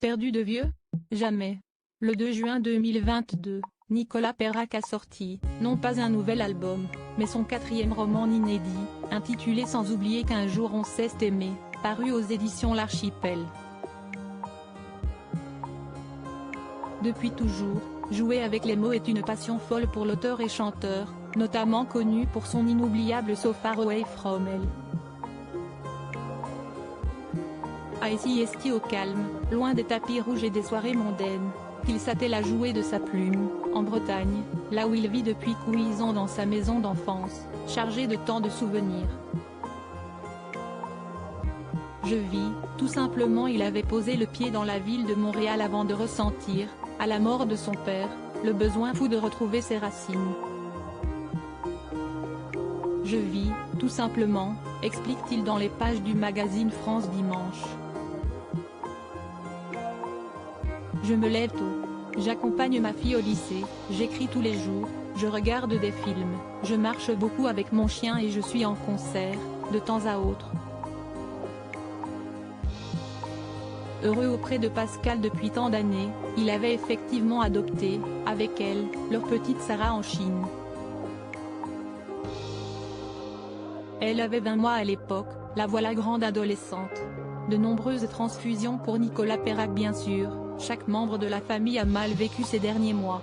Perdu de vieux? Jamais. Le 2 juin 2022, Nicolas Perrac a sorti, non pas un nouvel album, mais son 4e roman inédit, intitulé Sans oublier qu'un jour on s'est aimé, paru aux éditions L'Archipel. Depuis toujours, jouer avec les mots est une passion folle pour l'auteur et chanteur, notamment connu pour son inoubliable So Far Away From Hell. Ici est au calme, loin des tapis rouges et des soirées mondaines, qu'il s'attelle à jouer de sa plume, en Bretagne, là où il vit depuis 15 ans dans sa maison d'enfance, chargée de tant de souvenirs. Je vis, tout simplement. Il avait posé le pied dans la ville de Montréal avant de ressentir, à la mort de son père, le besoin fou de retrouver ses racines. Je vis, tout simplement, explique-t-il dans les pages du magazine France Dimanche. Je me lève tôt. J'accompagne ma fille au lycée, j'écris tous les jours, je regarde des films, je marche beaucoup avec mon chien et je suis en concert, de temps à autre. Heureux auprès de Pascal depuis tant d'années, il avait effectivement adopté, avec elle, leur petite Sarah en Chine. Elle avait 20 mois à l'époque, la voilà grande adolescente. De nombreuses transfusions pour Nicolas Perrac bien sûr, chaque membre de la famille a mal vécu ces derniers mois.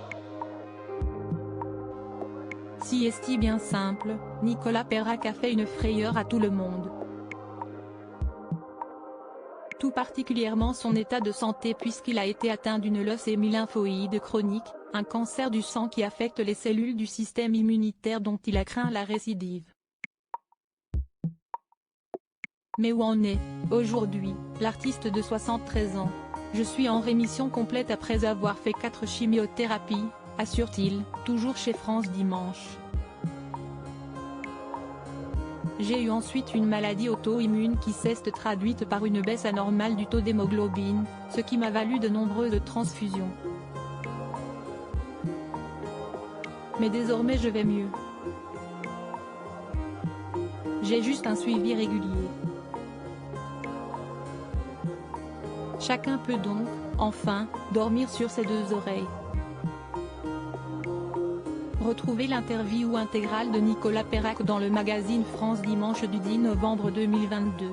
Si est bien simple, Nicolas Perrac a fait une frayeur à tout le monde. Tout particulièrement son état de santé puisqu'il a été atteint d'une leucémie lymphoïde chronique, un cancer du sang qui affecte les cellules du système immunitaire dont il a craint la récidive. Mais où en est, aujourd'hui, l'artiste de 73 ans? Je suis en rémission complète après avoir fait 4 chimiothérapies, assure-t-il, toujours chez France Dimanche. J'ai eu ensuite une maladie auto-immune qui s'est traduite par une baisse anormale du taux d'hémoglobine, ce qui m'a valu de nombreuses transfusions. Mais désormais je vais mieux. J'ai juste un suivi régulier. Chacun peut donc, enfin, dormir sur ses 2 oreilles. Retrouvez l'interview intégrale de Nicolas Perrac dans le magazine France Dimanche du 10 novembre 2022.